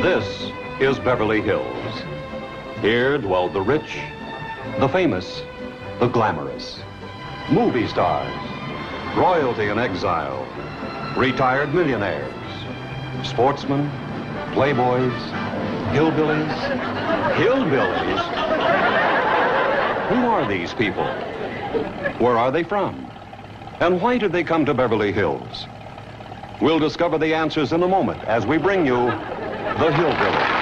This is Beverly Hills. Here dwell the rich, the famous, the glamorous, movie stars, royalty in exile, retired millionaires, sportsmen, playboys, hillbillies. Hillbillies? Who are these people? Where are they from? And why did they come to Beverly Hills? We'll discover the answers in a moment as we bring you the Hillbillies.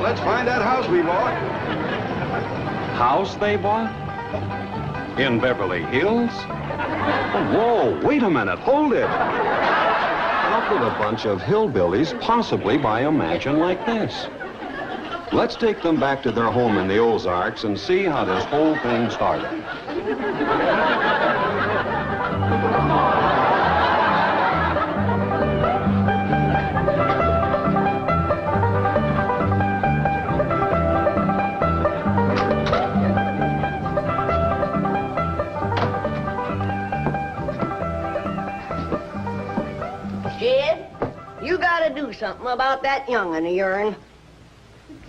Let's find that house we bought. House they bought? In Beverly Hills? Oh, whoa, wait a minute, hold it. How could a bunch of hillbillies possibly buy a mansion like this? Let's take them back to their home in the Ozarks and see how this whole thing started. Jed, you gotta do something about that young'un of yourn.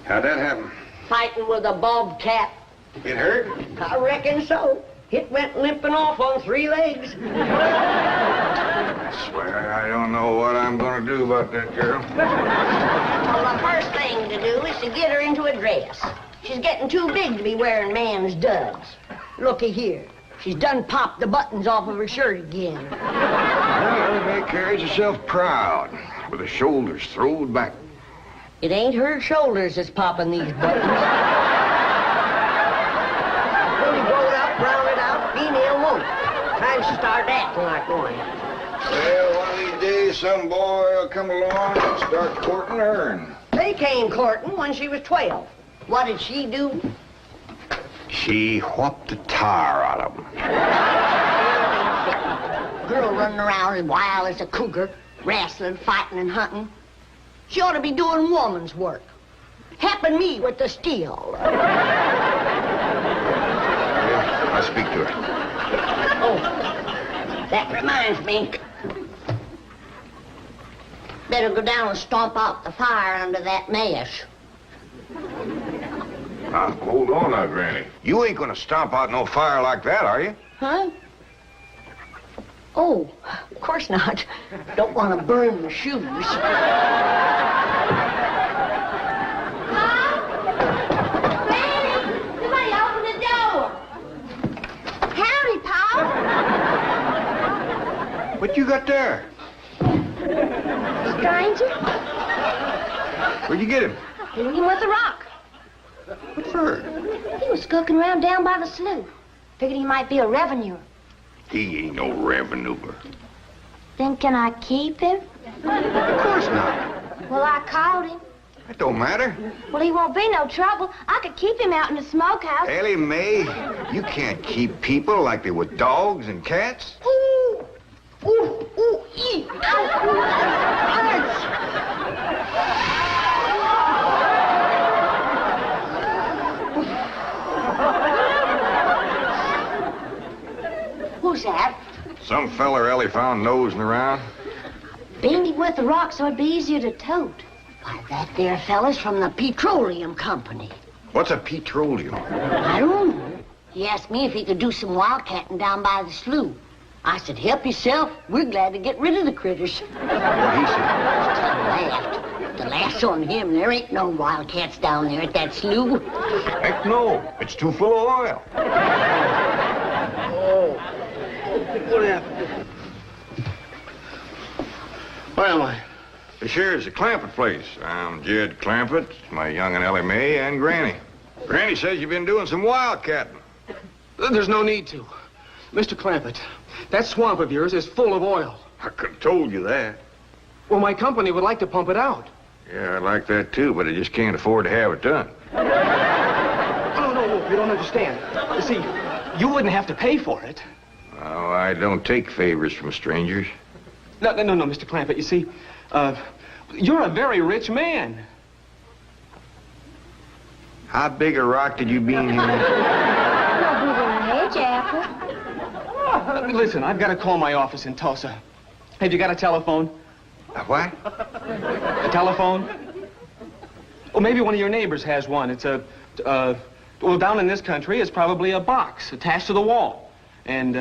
How'd that happen? Fighting with a bobcat. It hurt? I reckon so. It went limping off on 3 legs. I swear I don't know what I'm gonna do about that girl. Well, the first thing to do is to get her into a dress. She's getting too big to be wearing man's duds. Looky here. She's done popped the buttons off of her shirt again. Well, May carries herself proud, with her shoulders throwed back. It ain't her shoulders that's popping these buttons. Fully growed up, rounded out, female woman. Time to start acting like one. Well, one of these days, some boy will come along and start courting her. They came courting when she was 12. What did she do? She whopped the tar out of him. Girl running around as wild as a cougar, wrestling, fighting, and hunting. She ought to be doing woman's work. Helping me with the steel. Yeah, I'll speak to her. Oh, that reminds me. Better go down and stomp out the fire under that mash. Now, hold on now, Granny. You ain't gonna stomp out no fire like that, are you? Huh? Oh, of course not. Don't want to burn my shoes. Mom? Granny, somebody open the door. Howdy, Pa. What you got there? Stranger? Where'd you get him? Hitting him with a rock. What for? He was skulking around down by the slough. Figured he might be a revenuer. He ain't no revenuer. Then can I keep him? Of course not. Well, I caught him. That don't matter. Well, he won't be no trouble. I could keep him out in the smokehouse. Ellie Mae, you can't keep people like they were dogs and cats. Ooh, ooh, ooh, ee. Who's that? Some feller Ellie found nosing around. Beamed him with a rock so it'd be easier to tote. Why, that there fella's from the petroleum company. What's a petroleum? I don't know. He asked me if he could do some wildcatting down by the slough. I said, help yourself. We're glad to get rid of the critters. What he said? He laughed. The laugh's on him. There ain't no wildcats down there at that slough. Heck no. It's too full of oil. Oh. What happened? Where am I? This here's the Clampett place. I'm Jed Clampett, my young and Ellie Mae, and Granny. Granny says you've been doing some wildcatting. There's no need to. Mr. Clampett, that swamp of yours is full of oil. I could have told you that. Well, my company would like to pump it out. Yeah, I like that too, but I just can't afford to have it done. No, Wolf, you don't understand. You see, you wouldn't have to pay for it. Oh, I don't take favors from strangers. No, Mr. Clampett, you see, you're a very rich man. How big a rock did you bean here? No bigger than a hedge apple. Listen, I've got to call my office in Tulsa. Have you got a telephone? A what? A telephone? Or maybe one of your neighbors has one. It's well, down in this country, it's probably a box attached to the wall. And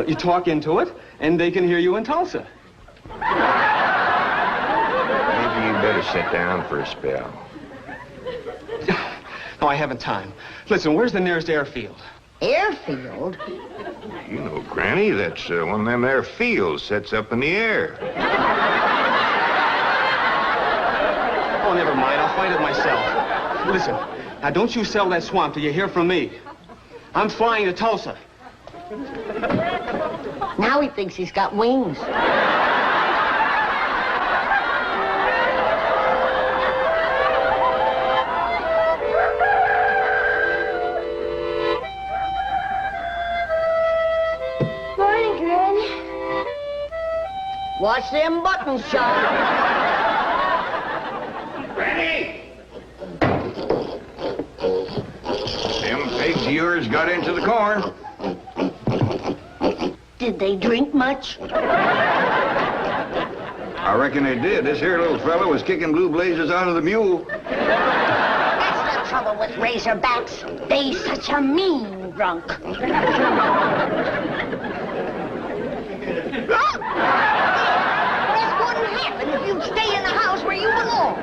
you talk into it, and they can hear you in Tulsa. Maybe you better sit down for a spell. No, I haven't time. Listen, where's the nearest airfield? Airfield? You know, Granny, that's one of them there fields sets up in the air. Oh, never mind. I'll find it myself. Listen, now don't you sell that swamp till you hear from me. I'm flying to Tulsa. Now he thinks he's got wings. Morning, Granny. Watch them buttons, child. Granny! Them pigs of yours got into the corn. Did they drink much? I reckon they did. This here little fella was kicking blue blazes out of the mule. That's the trouble with razorbacks. They such a mean drunk. This wouldn't happen if you'd stay in the house where you belong.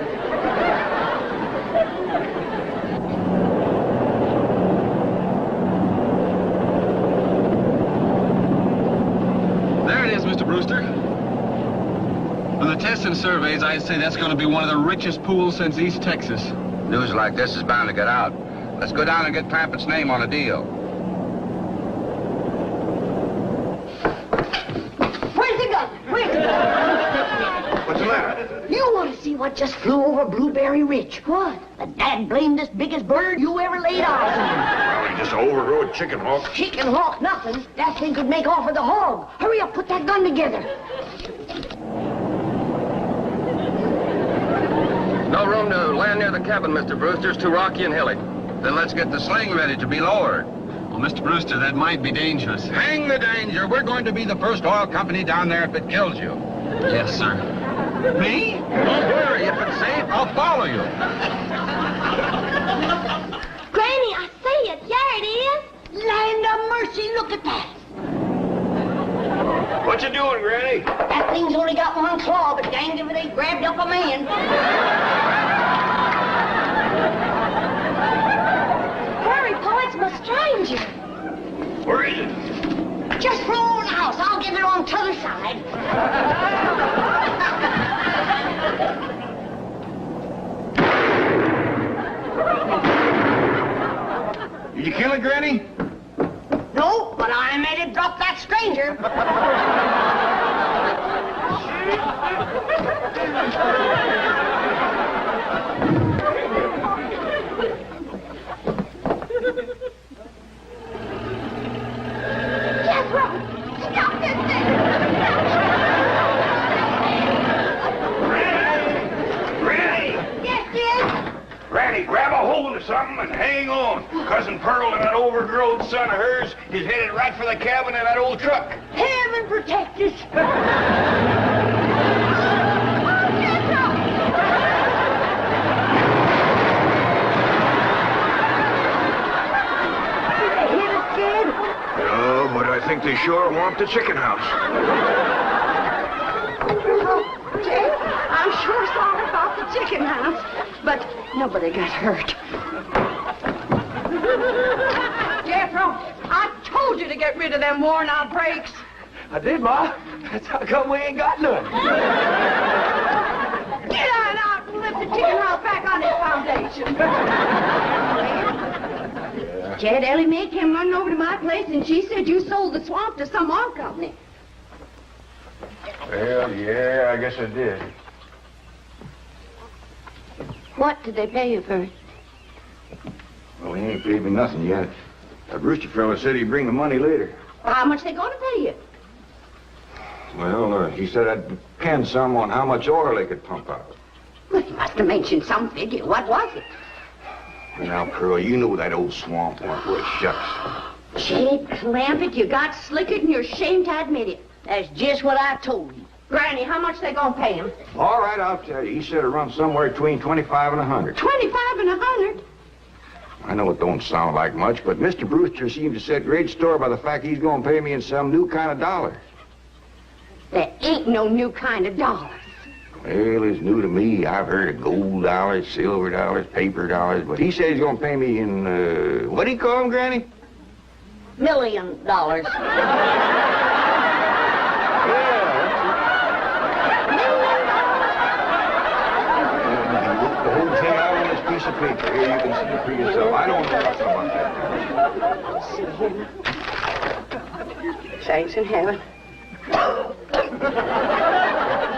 There it is, Mr. Brewster. On the tests and surveys, I'd say that's going to be one of the richest pools since East Texas. News like this is bound to get out. Let's go down and get Clampett's name on a deal. Where's the gun? Where's the gun? What's the matter? You want to see what just flew over Blueberry Ridge? What? The dad-blamedest biggest bird you ever laid eyes on. Oh, just an overgrown chicken hawk. Chicken hawk nothing. That thing could make off with a hog. Hurry up, put that gun together. No room to land near the cabin, Mr. Brewster. It's too rocky and hilly. Then let's get the sling ready to be lowered. Well, Mr. Brewster, that might be dangerous. Hang the danger. We're going to be the first oil company down there if it kills you. Yes, sir. Me? Don't worry. If it's safe, I'll follow you. Granny, I see it. There it is. Land of mercy, look at that. What you doing, Granny? That thing's only got one claw, but danged if it ain't grabbed up a man. Hurry, Paul, it's my stranger. Where is it? Just roll in the house. I'll get it on the other side. Did you kill it, Granny? No, but I made it drop that stranger. Jethro, stop this thing. Granny! Yes, dear. Granny, grab a hold of something and hang on. Cousin Pearl and that overgrown son of hers is headed right for the cabin of that old truck. Heaven protect us. No, but I think they sure want the chicken house. Jay, I'm sure sorry about the chicken house, but nobody got hurt. Jethro, I told you to get rid of them worn-out brakes. I did, Ma. That's how come we ain't got none. Get on out and lift the chicken house back on its foundation. Jed, Ellie Mae came running over to my place, and she said you sold the swamp to some oil company. Well, yeah, I guess I did. What did they pay you for it? Well, he ain't paid me nothing yet. That Brewster fella said he'd bring the money later. Well, how much they going to pay you? Well, he said I'd depend some on how much oil they could pump out. Well, he must have mentioned some figure. What was it? Well, now, Pearl, you know that old swamp ain't worth shucks. Jed Clampett, you got slicker and you're ashamed to admit it. That's just what I told you. Granny, how much they gonna pay him? All right, I'll tell you. He said it runs somewhere between 25 and 100. 25 and 100? I know it don't sound like much, but Mr. Brewster seems to set great store by the fact he's going to pay me in some new kind of dollar. There ain't no new kind of dollars. Well, it's new to me. I've heard of gold dollars, silver dollars, paper dollars, but he said he's going to pay me in, what do you call them, Granny? $1 million. The whole thing out on this piece of paper. Here, you can see it for yourself. I don't know nothing about that. Saints in heaven.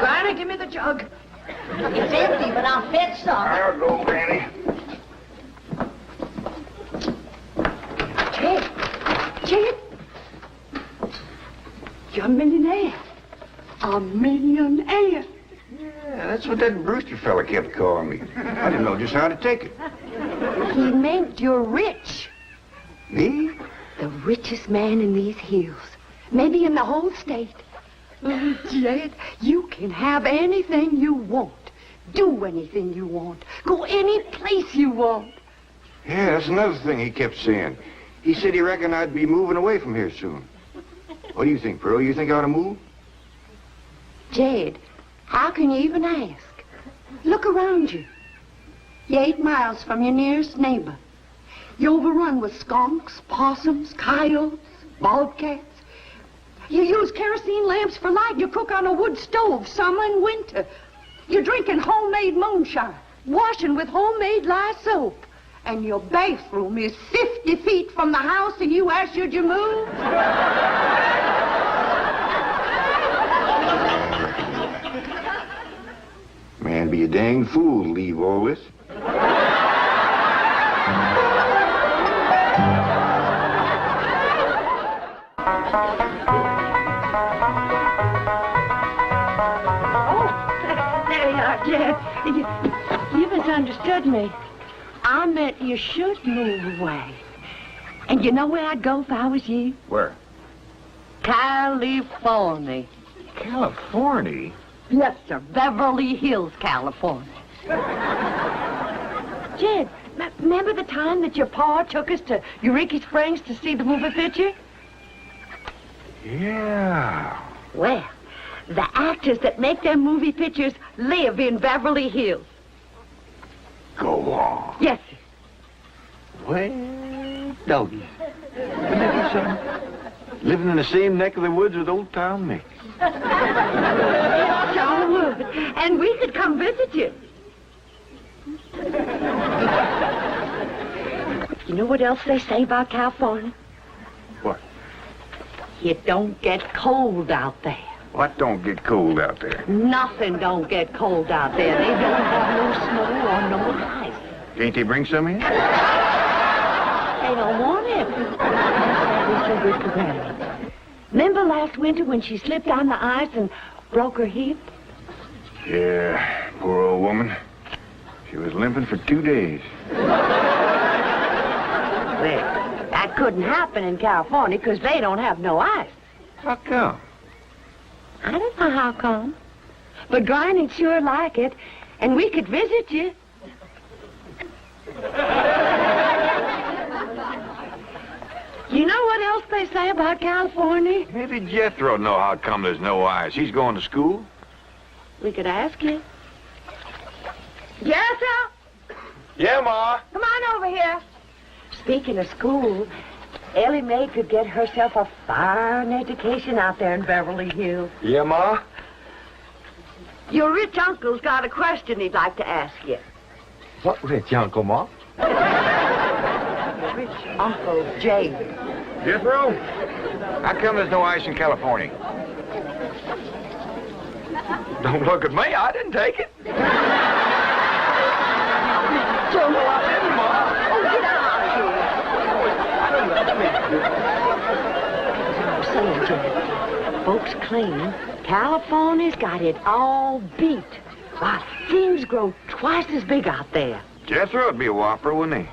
Granny, give me the jug. It's empty, but I'll fetch some. I'll go, Granny. Jed, you're a millionaire. A millionaire. Yeah, that's what that Brewster fella kept calling me. I didn't know just how to take it. He meant you're rich. Me? The richest man in these hills. Maybe in the whole state. Oh, Jed, you can have anything you want. Do anything you want. Go any place you want. Yeah, that's another thing he kept saying. He said he reckoned I'd be moving away from here soon. What do you think, Pearl? You think I ought to move? Jed, how can you even ask? Look around you. You're 8 miles from your nearest neighbor. You're overrun with skunks, possums, coyotes, bobcats. You use kerosene lamps for light. You cook on a wood stove, summer and winter. You're drinking homemade moonshine, washing with homemade lye soap. And your bathroom is 50 feet from the house, and you ask, should you move? Man, be a dang fool to leave all this. There you are, Jed. You misunderstood me. I meant you should move away. And you know where I'd go if I was you? Where? California. California? Yes, sir. Beverly Hills, California. Jed, remember the time that your pa took us to Eureka Springs to see the movie picture? Yeah. Well, the actors that make them movie pictures live in Beverly Hills. Go on. Yes, sir. Well, doggies. Wouldn't that be something? Living in the same neck of the woods with old Tom Mix. Sure would. And we could come visit you. You know what else they say about California? What? It don't get cold out there. What don't get cold out there? Nothing don't get cold out there. They don't have no snow or no ice. Can't they bring some in? They don't want it. That's so good for Granny. Remember last winter when she slipped on the ice and broke her hip? Yeah, poor old woman. She was limping for 2 days. Well, that couldn't happen in California because they don't have no ice. How come? I don't know how come. But Granny'd sure like it, and we could visit you. You know what else they say about California? Maybe Jethro know how come there's no ice. He's going to school. We could ask you. Jethro, Yeah, Ma. come on over here. Speaking of school, Ellie Mae could get herself a fine education out there in Beverly Hills. Yeah, Ma? Your rich uncle's got a question he'd like to ask you. What rich uncle, Ma? Rich Uncle Jay. Jethro? How come there's no ice in California? Don't look at me. I didn't take it. Folks claim California's got it all beat. Why, things grow twice as big out there. Jethro would be a whopper, wouldn't he?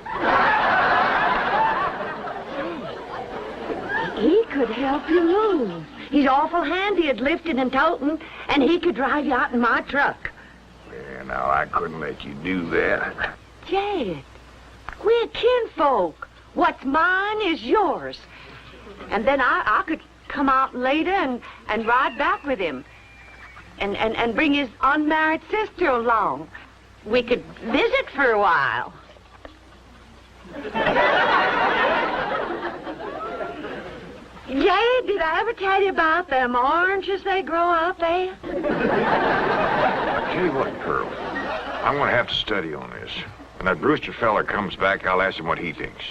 He could help you move. He's awful handy at lifting and toting, and he could drive you out in my truck. Yeah, now, I couldn't let you do that. Jed, we're kinfolk. What's mine is yours. And then I could come out later and ride back with him. And bring his unmarried sister along. We could visit for a while. Jay, did I ever tell you about them oranges they grow out there? I'll tell you what, Pearl. I'm going to have to study on this. When that Brewster fella comes back, I'll ask him what he thinks.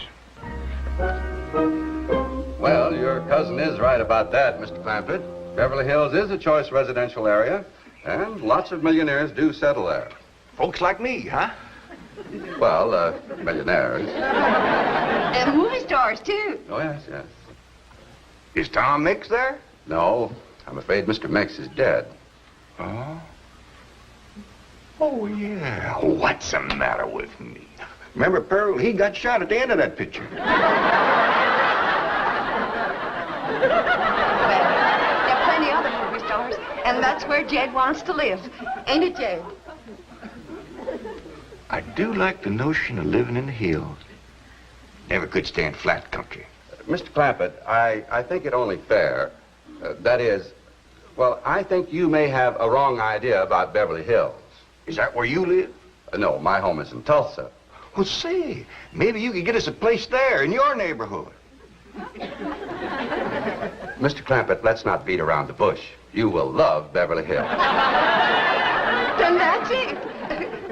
Well, your cousin is right about that, Mr. Clampett. Beverly Hills is a choice residential area, and lots of millionaires do settle there. Folks like me, huh? Well, millionaires. And movie stars, too. Oh, yes, yes. Is Tom Mix there? No, I'm afraid Mr. Mix is dead. Oh? Oh, yeah. What's the matter with me? Remember, Pearl, he got shot at the end of that picture. There are plenty other movie stars, and that's where Jed wants to live. Ain't it, Jed? I do like the notion of living in the hills. Never could stand flat country. Mr. Clampett, I think it only fair. That is, well, I think you may have a wrong idea about Beverly Hills. Is that where you live? No, my home is in Tulsa. Well, say, maybe you could get us a place there in your neighborhood. Mr. Clampett, let's not beat around the bush. You will love Beverly Hills. Then that's it.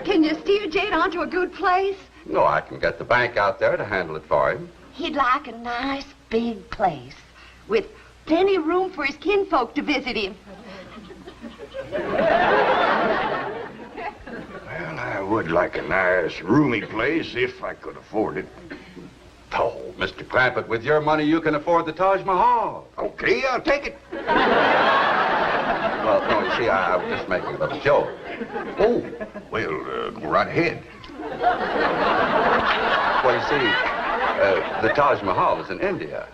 Can you steer Jed onto a good place? No, I can get the bank out there to handle it for him. He'd like a nice big place with plenty of room for his kinfolk to visit him. Well, I would like a nice, roomy place if I could afford it. Oh, Mr. Clampett, with your money, you can afford the Taj Mahal. Okay, I'll take it. Well, no, you see, I was just making a little joke. Oh, well, go right ahead. Well, you see, the Taj Mahal is in India.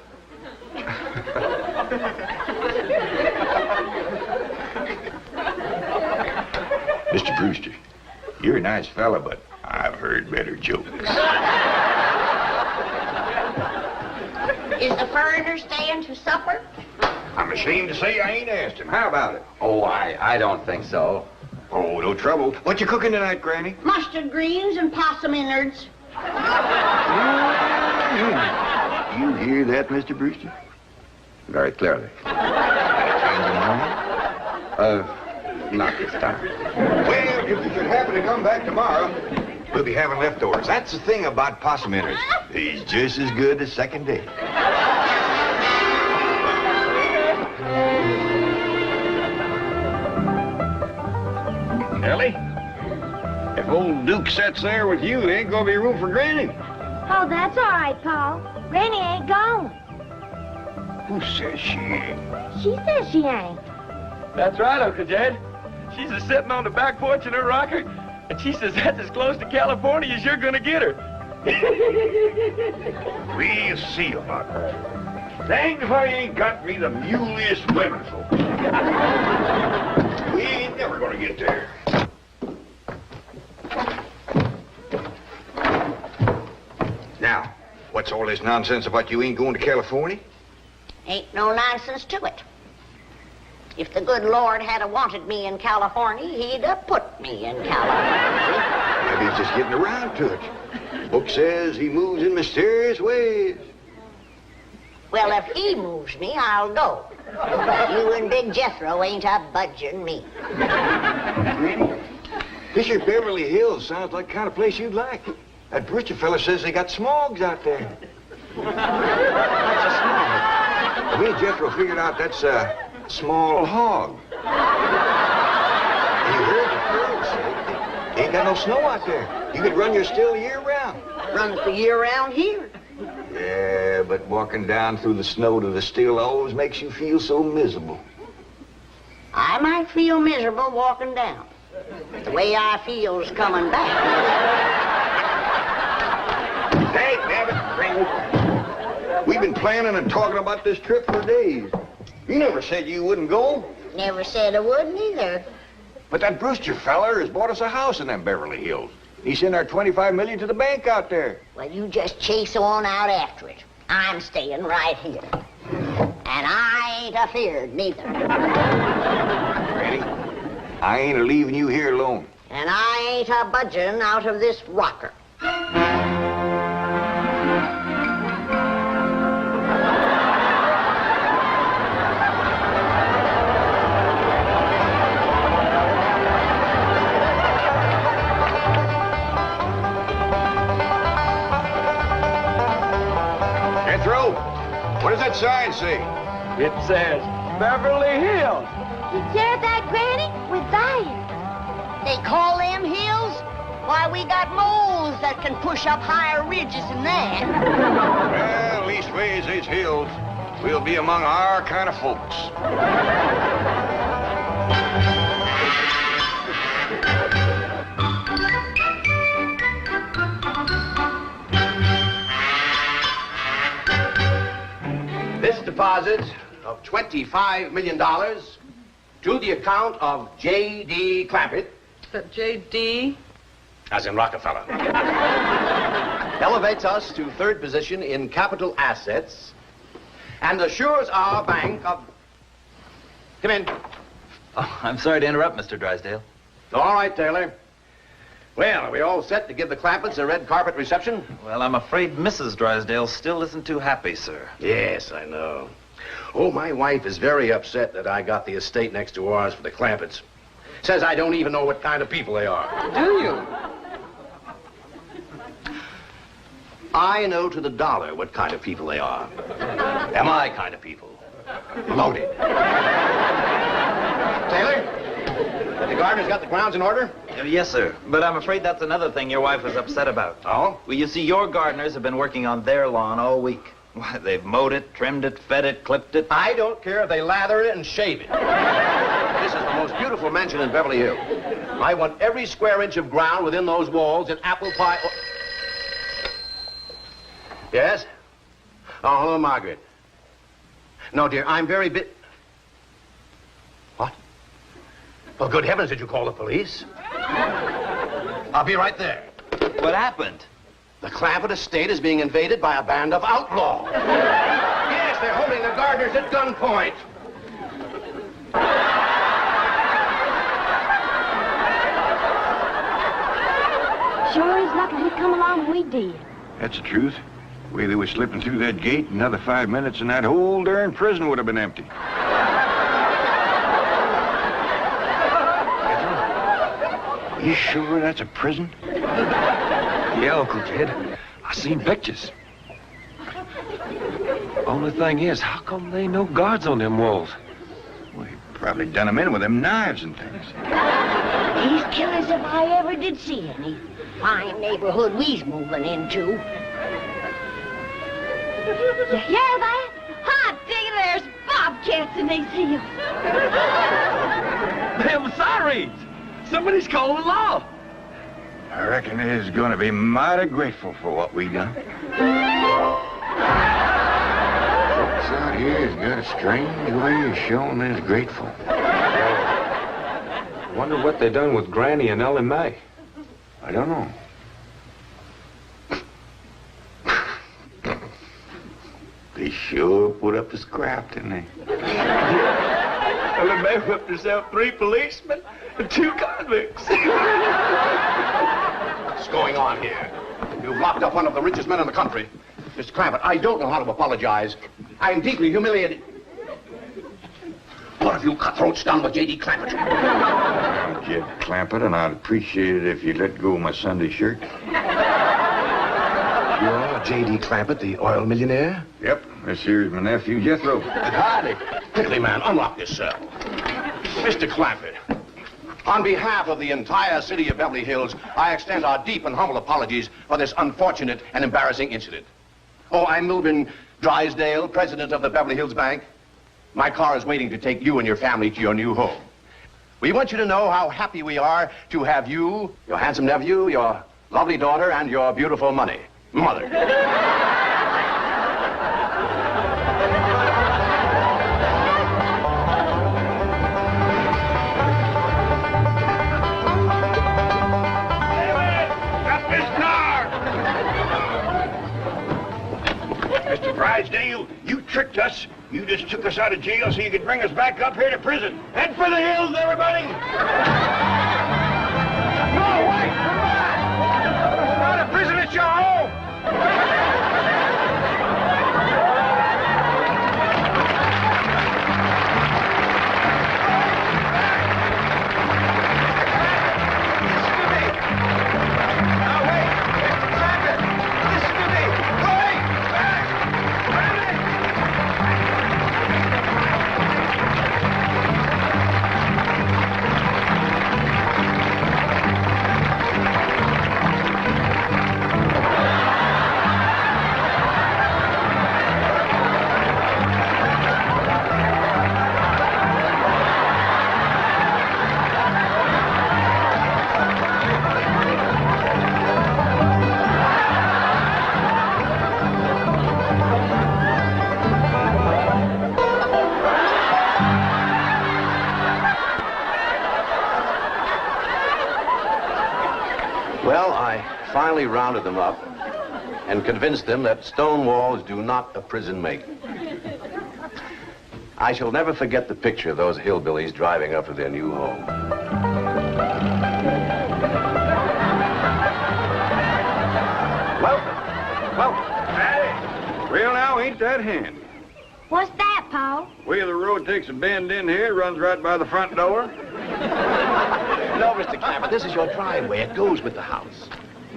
Mr. Brewster, you're a nice fella, but I've heard better jokes. Is the foreigner staying to supper? I'm ashamed to say I ain't asked him. How about it? Oh, I don't think so. Oh, no trouble. What you cooking tonight, Granny? Mustard greens and possum innards. You hear that, Mr. Brewster? Very clearly. Change your mind? Not this time. Well, if you should happen to come back tomorrow, we'll be having leftovers. That's the thing about possum innards. He's just as good the second day. Ellie, if old Duke sits there with you, there ain't gonna be room for Granny. Oh, that's all right, Paul. Granny ain't gone. Who says she ain't? She says she ain't. That's right, Uncle Jed. She's a sitting on the back porch in her rocker, and she says that's as close to California as you're gonna get her. We'll see about that. Dang if I ain't got me the muleyest women folk. We ain't never gonna get there. Now, what's all this nonsense about you ain't going to California? Ain't no nonsense to it. If the good Lord had wanted me in California, he'd have put me in California. Maybe he's just getting around to it. Book says he moves in mysterious ways. Well, if he moves me, I'll go. But you and Big Jethro ain't a budging me. This here Beverly Hills sounds like the kind of place you'd like. That Brewster fella says they got smogs out there. What's a smog? Me and Jethro figured out that's a small hog. And you heard the girls say they ain't got no snow out there. You could run your still year round. Run it the year round here. Yeah, but walking down through the snow to the still always makes you feel so miserable. I might feel miserable walking down. But the way I feel's coming back. Hey, damn it, we've been planning and talking about this trip for days. You never said you wouldn't go. Never said I wouldn't either. But that Brewster feller has bought us a house in them Beverly Hills. He sent our $25 million to the bank out there. Well, you just chase on out after it. I'm staying right here. And I ain't afeard neither. Granny, I ain't leaving you here alone. And I ain't a budging out of this rocker. Jethro, what does that sign say? It says Beverly Hills. You hear that, Granny? We're there. They call them hills? Why, we got moles that can push up higher ridges than that. Well, leastways, these hills. We'll be among our kind of folks. This deposit of $25 million to the account of J.D. Clampett. J.D.? As in Rockefeller. Elevates us to third position in capital assets and assures our bank of... Come in. Oh, I'm sorry to interrupt, Mr. Drysdale. All right, Taylor. Well, are we all set to give the Clampetts a red carpet reception? Well, I'm afraid Mrs. Drysdale still isn't too happy, sir. Yes, I know. Oh, my wife is very upset that I got the estate next to ours for the Clampetts. Says I don't even know what kind of people they are. Do you? I know to the dollar what kind of people they are. They're my kind of people. Loaded. Taylor, have the gardeners got the grounds in order? Yes, sir. But I'm afraid that's another thing your wife was upset about. Oh? Well, you see, your gardeners have been working on their lawn all week. Why, they've mowed it, trimmed it, fed it, clipped it. I don't care if they lather it and shave it. This is the most beautiful mansion in Beverly Hills. I want every square inch of ground within those walls in apple pie... Yes? Oh, hello, Margaret. No, dear, I'm very What? Well, good heavens, did you call the police? I'll be right there. What happened? The Clampett estate is being invaded by a band of outlaws. Yes, they're holding the gardeners at gunpoint. Sure is lucky he come along when we did. That's the truth. The way they were slipping through that gate, another 5 minutes and that whole darn prison would have been empty. You sure that's a prison? Yeah, Uncle Ted. I seen pictures. Only thing is, how come there ain't no guards on them walls? Well, he probably done them in with them knives and things. These killers if I ever did see any. Fine neighborhood we's moving into. You hear that? Hot diggity, there's bobcats in these hills. Them sirens! Somebody's calling the law. I reckon they's gonna be mighty grateful for what we done. Folks out here has got a strange way of showing they's grateful. Wonder what they done with Granny and Ellie Mae. I don't know. They sure put up the scrap, didn't they? Ellie Mae whipped herself 3 policemen and 2 convicts. What's going on here? You've locked up one of the richest men in the country. Mr. Clampett, I don't know how to apologize. I am deeply humiliated. What have you cutthroats done with J.D. Clampett? I'm Jed Clampett, and I'd appreciate it if you let go of my Sunday shirt. You're J.D. Clampett, the oil millionaire? Yep, this here's my nephew, Jethro. Howdy. Pickly man, unlock this cell. Mr. Clampett, on behalf of the entire city of Beverly Hills, I extend our deep and humble apologies for this unfortunate and embarrassing incident. Oh, I'm Milburn Drysdale, president of the Beverly Hills Bank. My car is waiting to take you and your family to your new home. We want you to know how happy we are to have you, your handsome nephew, your lovely daughter, and your beautiful mother. Mr. Drysdale, you tricked us. You just took us out of jail so you could bring us back up here to prison. Head for the hills, everybody! No, wait! Come back! It's not a prison, it's your home! Well, I finally rounded them up and convinced them that stone walls do not a prison make. I shall never forget the picture of those hillbillies driving up to their new home. Welcome. Hey, well now, ain't that handy? What's that, Pa? Where the road takes a bend in here, runs right by the front door. No, Mr. Clampett, this is your driveway. It goes with the house.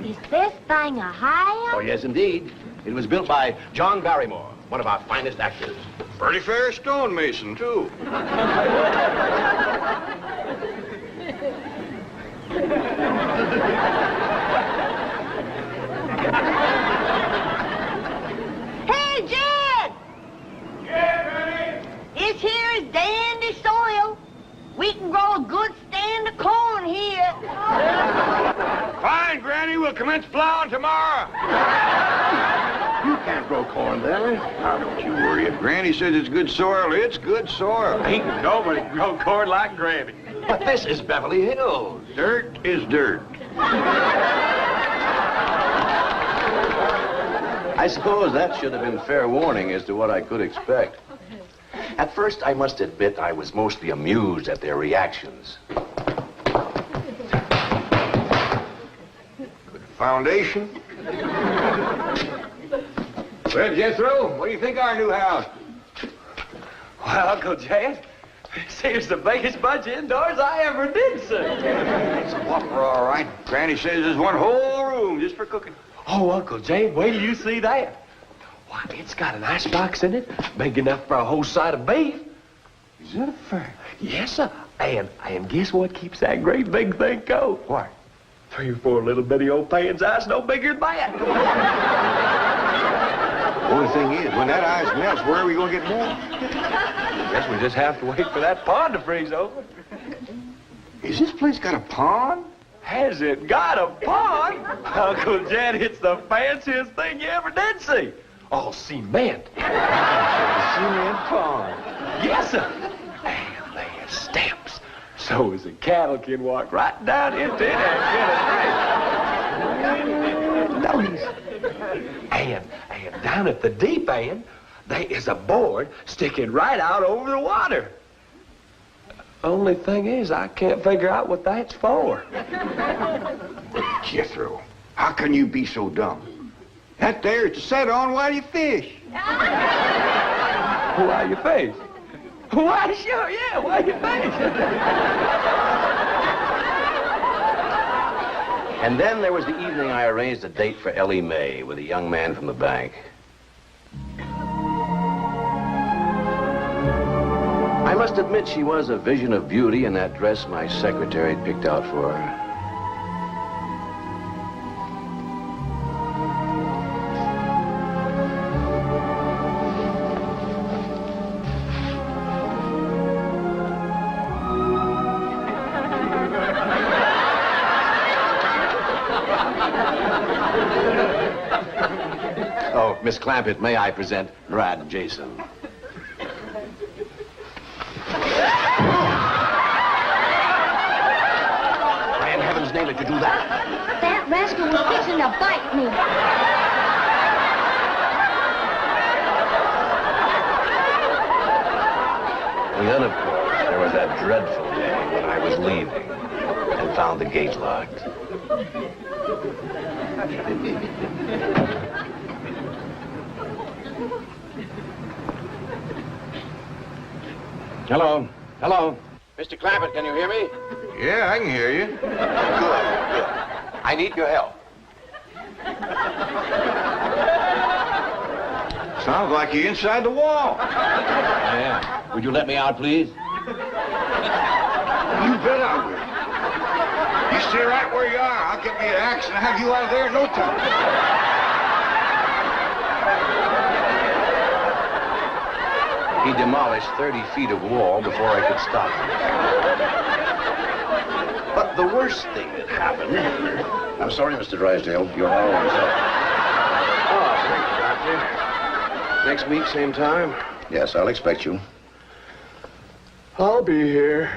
Is this thing a house? Oh, yes, indeed. It was built by John Barrymore, one of our finest actors. Pretty fair stonemason, too. Hey, Jed! Yeah, Granny? This here is dandy soil. We can grow a good stand of corn here. Fine, Granny. We'll commence plowing tomorrow. You can't grow corn there. Now, don't you worry. If Granny says it's good soil, it's good soil. Ain't nobody grow corn like Granny. But this is Beverly Hills. Dirt is dirt. I suppose that should have been fair warning as to what I could expect. At first, I must admit I was mostly amused at their reactions. Good foundation. Well, Jethro, what do you think of our new house? Well, Uncle Jed, here's the biggest bunch indoors I ever did see. It's a whopper, all right. Granny says there's one whole room just for cooking. Oh, Uncle Jed, wait till you see that. Why, it's got an icebox in it, big enough for a whole side of beef. Is that a fact? Yes, sir. And guess what keeps that great big thing cold? What? 3 or 4 little bitty old pans ice no bigger than that. Only thing is, when that ice melts, where are we going to get more? Guess we just have to wait for that pond to freeze over. Is this place got a pond? Has it got a pond? Uncle Jed, it's the fanciest thing you ever did see. All cement. Cement pond. Yes, sir. And there's steps. So as the cattle can walk right down into it and get a drink. Notice. And down at the deep end, there is a board sticking right out over the water. Only thing is, I can't figure out what that's for. Jethro, how can you be so dumb? That there is to set on while you fish. Why you fish? Why, sure, yeah, why you fish? And then there was the evening I arranged a date for Ellie Mae with a young man from the bank. I must admit she was a vision of beauty in that dress my secretary had picked out for her. Oh, Miss Clampett, may I present Brad Jason? Why in heaven's name did you do that? That rascal was fixing to bite me. And then, of course, there was that dreadful day when I was leaving and found the gate locked. Hello? Hello? Mr. Clampett, can you hear me? Yeah, I can hear you. Good, good. I need your help. Sounds like you're inside the wall. Yeah. Would you let me out, please? You bet I will. You stay right where you are. I'll get me an axe and have you out of there in no time. He demolished 30 feet of wall before I could stop him. But the worst thing that happened... I'm sorry, Mr. Drysdale. You're all on yourself. Oh, thanks, Doctor. Next week, same time? Yes, I'll expect you. I'll be here.